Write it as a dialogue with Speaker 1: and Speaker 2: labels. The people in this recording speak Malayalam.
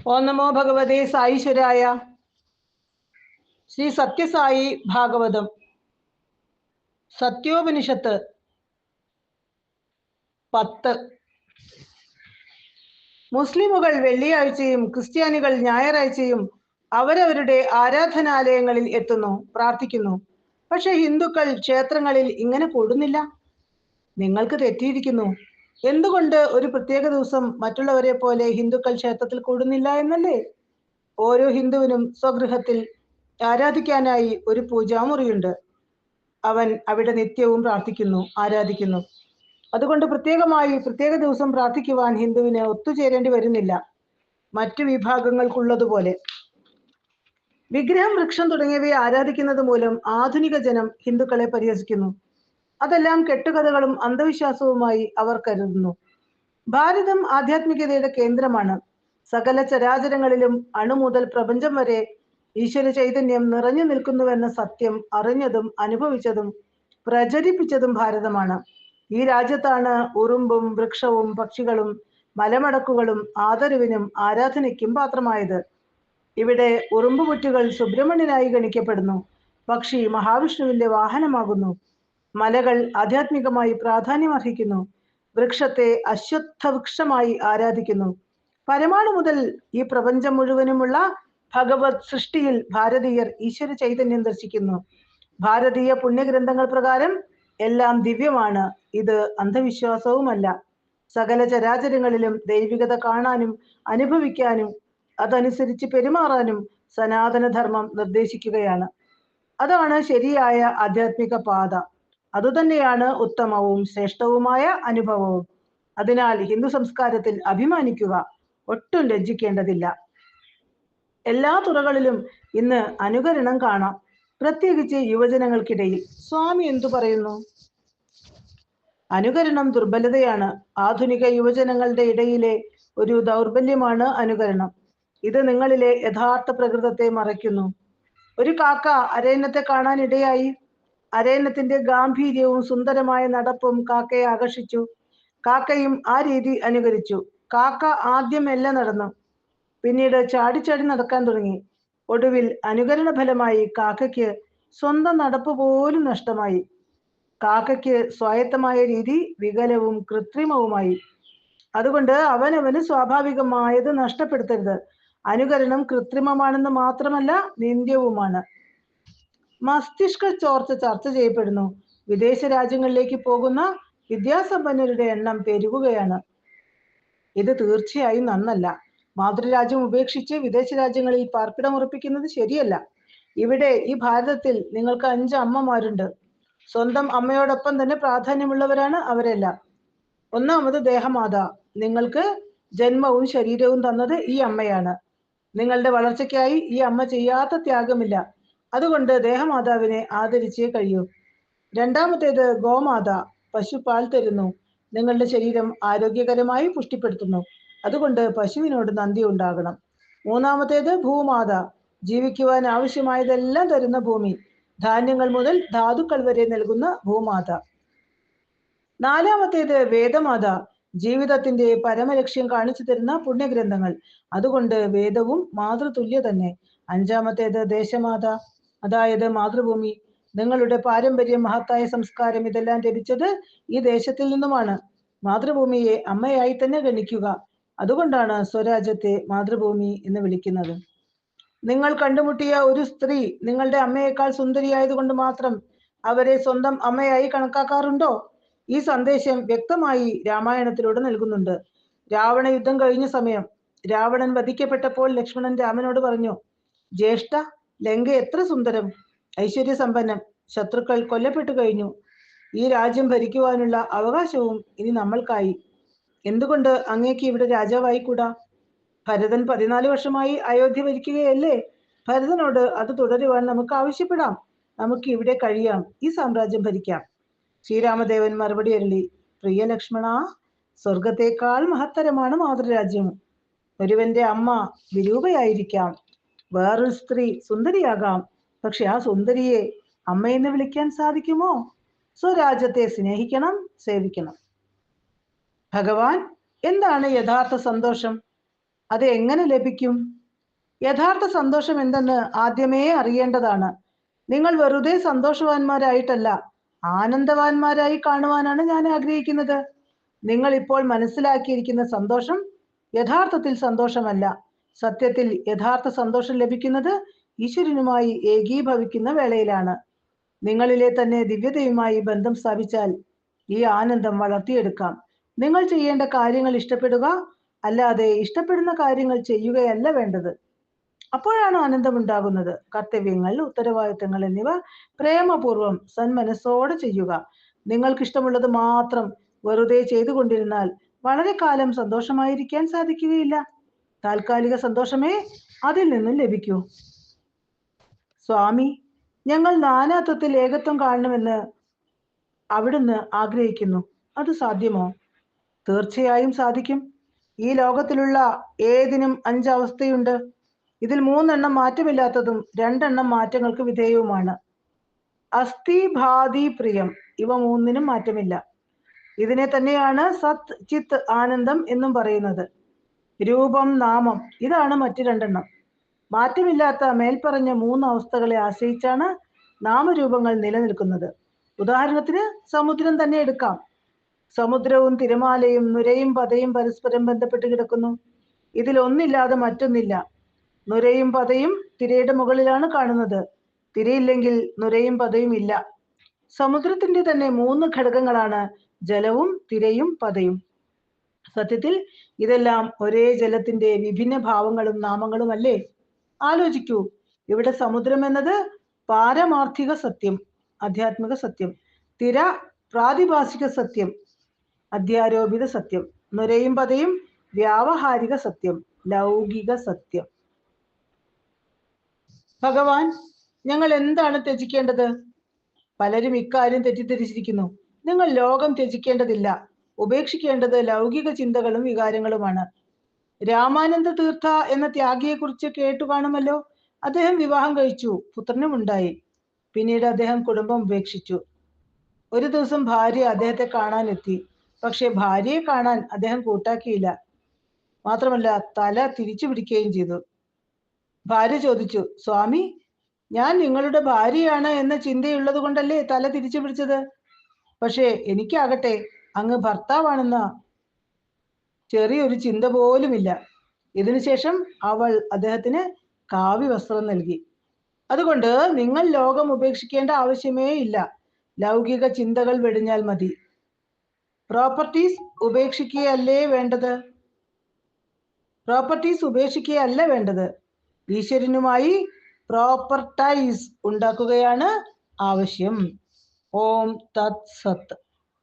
Speaker 1: ഓം നമോ ഭഗവതേ സായീശ്വരായ. ശ്രീ സത്യസായി ഭാഗവതം സത്യോപനിഷത്ത് 10. മുസ്ലിമുകൾ വെള്ളിയാഴ്ചയും ക്രിസ്ത്യാനികൾ ഞായറാഴ്ചയും അവരവരുടെ ആരാധനാലയങ്ങളിൽ എത്തുന്നു, പ്രാർത്ഥിക്കുന്നു. പക്ഷെ ഹിന്ദുക്കൾ ക്ഷേത്രങ്ങളിൽ ഇങ്ങനെ കൂടുന്നില്ല. നിങ്ങൾക്ക് തെറ്റിയിരിക്കുന്നു. എന്തുകൊണ്ട് ഒരു പ്രത്യേക ദിവസം മറ്റുള്ളവരെ പോലെ ഹിന്ദുക്കൾ ക്ഷേത്രത്തിൽ കൂടുന്നില്ല എന്നല്ലേ? ഓരോ ഹിന്ദുവിനും സ്വഗൃഹത്തിൽ ആരാധിക്കാനായി ഒരു പൂജാമുറിയുണ്ട്. അവൻ അവിടെ നിത്യവും പ്രാർത്ഥിക്കുന്നു, ആരാധിക്കുന്നു. അതുകൊണ്ട് പ്രത്യേക ദിവസം പ്രാർത്ഥിക്കുവാൻ ഹിന്ദുവിന് ഒത്തുചേരേണ്ടി വരുന്നില്ല, മറ്റു വിഭാഗങ്ങൾക്കുള്ളതുപോലെ. വിഗ്രഹം, വൃക്ഷം തുടങ്ങിയവയെ ആരാധിക്കുന്നത് മൂലം ആധുനിക ജനം ഹിന്ദുക്കളെ പരിഹസിക്കുന്നു. അതെല്ലാം കെട്ടുകഥകളും അന്ധവിശ്വാസവുമായി അവർ കരുതുന്നു. ഭാരതം ആധ്യാത്മികതയുടെ കേന്ദ്രമാണ്. സകല ചരാചരങ്ങളിലും അണു മുതൽ പ്രപഞ്ചം വരെ ഈശ്വര ചൈതന്യം നിറഞ്ഞു നിൽക്കുന്നുവെന്ന സത്യം അറിഞ്ഞതും അനുഭവിച്ചതും പ്രചരിപ്പിച്ചതും ഭാരതമാണ്. ഈ രാജ്യത്താണ് ഉറുമ്പും വൃക്ഷവും പക്ഷികളും മലമടക്കുകളും ആദരവിനും ആരാധനയ്ക്കും പാത്രമായത്. ഇവിടെ ഉറുമ്പുപുറ്റുകൾ സുബ്രഹ്മണ്യനായി ഗണിക്കപ്പെടുന്നു. പക്ഷി മഹാവിഷ്ണുവിന്റെ വാഹനമാകുന്നു. മലകൾ ആധ്യാത്മികമായി പ്രാധാന്യമർഹിക്കുന്നു. വൃക്ഷത്തെ അശ്വത്ഥ വൃക്ഷമായി ആരാധിക്കുന്നു. പരമാണു മുതൽ ഈ പ്രപഞ്ചം മുഴുവനുമുള്ള ഭഗവത് സൃഷ്ടിയിൽ ഭാരതീയർ ഈശ്വര ചൈതന്യം ദർശിക്കുന്നു. ഭാരതീയ പുണ്യഗ്രന്ഥങ്ങൾ പ്രകാരം എല്ലാം ദിവ്യമാണ്. ഇത് അന്ധവിശ്വാസവുമല്ല. സകല ചരാചരങ്ങളിലും ദൈവികത കാണാനും അനുഭവിക്കാനും അതനുസരിച്ച് പെരുമാറാനും സനാതനധർമ്മം നിർദ്ദേശിക്കുകയാണ്. അതാണ് ശരിയായ ആധ്യാത്മിക പാത. അതുതന്നെയാണ് ഉത്തമവും ശ്രേഷ്ഠവുമായ അനുഭവവും. അതിനാൽ ഹിന്ദു സംസ്കാരത്തിൽ അഭിമാനിക്കുക, ഒട്ടും ലജ്ജിക്കേണ്ടതില്ല. എല്ലാ തുറകളിലും ഇന്ന് അനുകരണം കാണാം, പ്രത്യേകിച്ച് യുവജനങ്ങൾക്കിടയിൽ. സ്വാമി എന്തു പറയുന്നു? അനുകരണം ദുർബലതയാണ്. ആധുനിക യുവജനങ്ങളുടെ ഇടയിലെ ഒരു ദൗർബല്യമാണ് അനുകരണം. ഇത് നിങ്ങളിലെ യഥാർത്ഥ പ്രകൃതത്തെ മറയ്ക്കുന്നു. ഒരു കാക്ക അരയന്നത്തെ കാണാൻ ഇടയായി. അരയന്നത്തിന്റെ ഗാംഭീര്യവും സുന്ദരമായ നടപ്പും കാക്കയെ ആകർഷിച്ചു. കാക്കയും ആ രീതി അനുകരിച്ചു. കാക്ക ആദ്യം മെല്ലെ നടന്നു, പിന്നീട് ചാടിച്ചാടി നടക്കാൻ തുടങ്ങി. ഒടുവിൽ അനുകരണ ഫലമായി കാക്കയ്ക്ക് സ്വന്തം നടപ്പ് പോലും നഷ്ടമായി. കാക്കയ്ക്ക് സ്വായത്തമായ രീതി വികലവും കൃത്രിമവുമായി. അതുകൊണ്ട് അവനവന് സ്വാഭാവികമായത് നഷ്ടപ്പെടുത്തരുത്. അനുകരണം കൃത്രിമമാണെന്ന് മാത്രമല്ല, നിന്ദ്യവുമാണ്. മസ്തിഷ്ക ചോർച്ച ചർച്ച ചെയ്യപ്പെടുന്നു. വിദേശ രാജ്യങ്ങളിലേക്ക് പോകുന്ന വിദ്യാസമ്പന്നരുടെ എണ്ണം പെരുകുകയാണ്. ഇത് തീർച്ചയായും നന്നല്ല. മാതൃരാജ്യം ഉപേക്ഷിച്ച് വിദേശ രാജ്യങ്ങളിൽ പാർപ്പിടമുറപ്പിക്കുന്നത് ശരിയല്ല. ഇവിടെ ഈ ഭാരതത്തിൽ നിങ്ങൾക്ക് 5 അമ്മമാരുണ്ട്. സ്വന്തം അമ്മയോടൊപ്പം തന്നെ പ്രാധാന്യമുള്ളവരാണ് അവരെല്ലാം. ഒന്നാമത് ദേഹമാതാ. നിങ്ങൾക്ക് ജന്മവും ശരീരവും തന്നത് ഈ അമ്മയാണ്. നിങ്ങളുടെ വളർച്ചയ്ക്കായി ഈ അമ്മ ചെയ്യാത്ത ത്യാഗമില്ല. അതുകൊണ്ട് ദേഹമാതാവിനെ ആദരിച്ചേ കഴിയൂ. രണ്ടാമത്തേത് ഗോമാതാ. പശു പാൽ തരുന്നു, നിങ്ങളുടെ ശരീരം ആരോഗ്യകരമായി പുഷ്ടിപ്പെടുത്തുന്നു. അതുകൊണ്ട് പശുവിനോട് നന്ദി ഉണ്ടാകണം. മൂന്നാമത്തേത് ഭൂമാതാ. ജീവിക്കുവാൻ ആവശ്യമായതെല്ലാം തരുന്ന ഭൂമി, ധാന്യങ്ങൾ മുതൽ ധാതുക്കൾ വരെ നൽകുന്ന ഭൂമാതാ. നാലാമത്തേത് വേദമാതാ. ജീവിതത്തിന്റെ പരമലക്ഷ്യം കാണിച്ചു തരുന്ന പുണ്യഗ്രന്ഥങ്ങൾ. അതുകൊണ്ട് വേദവും മാതൃതുല്യ തന്നെ. അഞ്ചാമത്തേത് ദേശമാതാ, അതായത് മാതൃഭൂമി. നിങ്ങളുടെ പാരമ്പര്യം, മഹത്തായ സംസ്കാരം ഇതെല്ലാം ലഭിച്ചത് ഈ ദേശത്തിൽ നിന്നുമാണ്. മാതൃഭൂമിയെ അമ്മയായി തന്നെ ഗണിക്കുക. അതുകൊണ്ടാണ് സ്വരാജ്യത്തെ മാതൃഭൂമി എന്ന് വിളിക്കുന്നത്. നിങ്ങൾ കണ്ടുമുട്ടിയ ഒരു സ്ത്രീ നിങ്ങളുടെ അമ്മയേക്കാൾ സുന്ദരിയായതുകൊണ്ട് മാത്രം അവരെ സ്വന്തം അമ്മയായി കണക്കാക്കാറുണ്ടോ? ഈ സന്ദേശം വ്യക്തമായി രാമായണത്തിലൂടെ നൽകുന്നുണ്ട്. രാവണ യുദ്ധം കഴിഞ്ഞ സമയം രാവണൻ വധിക്കപ്പെട്ടപ്പോൾ ലക്ഷ്മണൻ രാമനോട് പറഞ്ഞു, ജ്യേഷ്ഠ, ലങ്ക എത്ര സുന്ദരം, ഐശ്വര്യസമ്പന്നം. ശത്രുക്കൾ കൊല്ലപ്പെട്ടു കഴിഞ്ഞു. ഈ രാജ്യം ഭരിക്കുവാനുള്ള അവകാശവും ഇനി നമ്മൾക്കായി. എന്തുകൊണ്ട് അങ്ങേക്ക് ഇവിടെ രാജാവായിക്കൂടാ? ഭരതൻ 14 വർഷമായി അയോധ്യ ഭരിക്കുകയല്ലേ? ഭരതനോട് അത് തുടരുവാൻ നമുക്ക് ആവശ്യപ്പെടാം. നമുക്ക് ഇവിടെ കഴിയാം, ഈ സാമ്രാജ്യം ഭരിക്കാം. ശ്രീരാമദേവൻ മറുപടി അരുളി, പ്രിയ ലക്ഷ്മണ, സ്വർഗത്തേക്കാൾ മഹത്തരമാണ് മാതൃരാജ്യം. ഒരുവന്റെ അമ്മ വിരൂപയായിരിക്കാം, വേറൊരു സ്ത്രീ സുന്ദരിയാകാം. പക്ഷെ ആ സുന്ദരിയെ അമ്മയെന്ന് വിളിക്കാൻ സാധിക്കുമോ? സ്വരാജ്യത്തെ സ്നേഹിക്കണം, സേവിക്കണം. ഭഗവാൻ, എന്താണ് യഥാർത്ഥ സന്തോഷം? അത് എങ്ങനെ ലഭിക്കും? യഥാർത്ഥ സന്തോഷം എന്തെന്ന് ആദ്യമേ അറിയേണ്ടതാണ്. നിങ്ങൾ വെറുതെ സന്തോഷവാന്മാരായിട്ടല്ല, ആനന്ദവാന്മാരായി കാണുവാനാണ് ഞാൻ ആഗ്രഹിക്കുന്നത്. നിങ്ങൾ ഇപ്പോൾ മനസ്സിലാക്കിയിരിക്കുന്ന സന്തോഷം യഥാർത്ഥത്തിൽ സന്തോഷമല്ല. സത്യത്തിൽ യഥാർത്ഥ സന്തോഷം ലഭിക്കുന്നത് ഈശ്വരനുമായി ഏകീഭവിക്കുന്ന വേളയിലാണ്. നിങ്ങളിലെ തന്നെ ദിവ്യതയുമായി ബന്ധം സ്ഥാപിച്ചാൽ ഈ ആനന്ദം വളർത്തിയെടുക്കാം. നിങ്ങൾ ചെയ്യേണ്ട കാര്യങ്ങൾ ഇഷ്ടപ്പെടുക, അല്ലാതെ ഇഷ്ടപ്പെടുന്ന കാര്യങ്ങൾ ചെയ്യുകയല്ല വേണ്ടത്. അപ്പോഴാണ് ആനന്ദം ഉണ്ടാകുന്നത്. കർത്തവ്യങ്ങൾ, ഉത്തരവാദിത്തങ്ങൾ എന്നിവ പ്രേമപൂർവം സന്മനസ്സോടെ ചെയ്യുക. നിങ്ങൾക്കിഷ്ടമുള്ളത് മാത്രം വെറുതെ ചെയ്തുകൊണ്ടിരുന്നാൽ വളരെ കാലം സന്തോഷമായിരിക്കാൻ സാധിക്കുകയില്ല. താൽക്കാലിക സന്തോഷമേ അതിൽ നിന്നും ലഭിക്കൂ. സ്വാമി, ഞങ്ങൾ നാനാത്വത്തിൽ ഏകത്വം കാണണമെന്ന് അവിടുന്ന് ആഗ്രഹിക്കുന്നു. അത് സാധ്യമോ? തീർച്ചയായും സാധിക്കും. ഈ ലോകത്തിലുള്ള ഏതിനും 5 അവസ്ഥയുണ്ട്. ഇതിൽ 3 മാറ്റമില്ലാത്തതും 2 മാറ്റങ്ങൾക്ക് വിധേയവുമാണ്. അസ്ഥി, ഭാതി, പ്രിയം, ഇവ 3 മാറ്റമില്ല. ഇതിനെ തന്നെയാണ് സത്, ചിത്ത്, ആനന്ദം എന്നും പറയുന്നത്. രൂപം, നാമം, ഇതാണ് മറ്റു 2. മാറ്റമില്ലാത്ത മേൽപ്പറഞ്ഞ 3 അവസ്ഥകളെ ആശ്രയിച്ചാണ് നാമരൂപങ്ങൾ നിലനിൽക്കുന്നത്. ഉദാഹരണത്തിന് സമുദ്രം തന്നെ എടുക്കാം. സമുദ്രവും തിരമാലയും നുരയും പതയും പരസ്പരം ബന്ധപ്പെട്ട് കിടക്കുന്നു. ഇതിൽ ഒന്നില്ലാതെ മറ്റൊന്നില്ല. നുരയും പതയും തിരയുടെ മുകളിലാണ് കാണുന്നത്. തിരയില്ലെങ്കിൽ നുരയും പതയും ഇല്ല. സമുദ്രത്തിന്റെ തന്നെ 3 ഘടകങ്ങളാണ് ജലവും തിരയും പതയും. സത്യത്തിൽ ഇതെല്ലാം ഒരേ ജലത്തിന്റെ വിഭിന്ന ഭാവങ്ങളും നാമങ്ങളും അല്ലേ? ആലോചിക്കൂ. ഇവിടെ സമുദ്രം എന്നത് പാരമാർത്ഥിക സത്യം, ആധ്യാത്മിക സത്യം. തിര പ്രാതിഭാസിക സത്യം, അധ്യാരോപിത സത്യം. നുരയും പതയും വ്യാവഹാരിക സത്യം, ലൗകിക സത്യം. ഭഗവാൻ, ഞങ്ങൾ എന്താണ് ത്യജിക്കേണ്ടത്? പലരും ഇക്കാര്യം തെറ്റിദ്ധരിച്ചിരിക്കുന്നു. നിങ്ങൾ ലോകം ത്യജിക്കേണ്ടതില്ല. ഉപേക്ഷിക്കേണ്ടത് ലൗകിക ചിന്തകളും വികാരങ്ങളുമാണ്. രാമാനന്ദ തീർത്ഥ എന്ന ത്യാഗിയെക്കുറിച്ച് കേട്ടു കാണുമല്ലോ. അദ്ദേഹം വിവാഹം കഴിച്ചു, പുത്രനുമുണ്ടായി. പിന്നീട് അദ്ദേഹം കുടുംബം ഉപേക്ഷിച്ചു. ഒരു ദിവസം ഭാര്യ അദ്ദേഹത്തെ കാണാൻ എത്തി. പക്ഷെ ഭാര്യയെ കാണാൻ അദ്ദേഹം കൂട്ടാക്കിയില്ല. മാത്രമല്ല, തല തിരിച്ചു പിടിക്കുകയും ചെയ്തു. ഭാര്യ ചോദിച്ചു, സ്വാമി, ഞാൻ നിങ്ങളുടെ ഭാര്യയാണ് എന്ന ചിന്തയുള്ളത് കൊണ്ടല്ലേ തല തിരിച്ചു പിടിച്ചത്? പക്ഷേ എനിക്കാകട്ടെ അങ്ങ് ഭർത്താവാണെന്ന ചെറിയൊരു ചിന്ത പോലുമില്ല. ഇതിനുശേഷം അവൾ അദ്ദേഹത്തിന് കാവ്യ വസ്ത്രം നൽകി. അതുകൊണ്ട് നിങ്ങൾ ലോകം ഉപേക്ഷിക്കേണ്ട ആവശ്യമേ ഇല്ല. ലൗകിക ചിന്തകൾ വെടിഞ്ഞാൽ മതി. പ്രോപ്പർട്ടീസ് ഉപേക്ഷിക്കുകയല്ല വേണ്ടത്. ഈശ്വരനുമായി പ്രോപ്പർട്ടൈസ് ഉണ്ടാക്കുകയാണ് ആവശ്യം. ഓം തത് സത്ത്.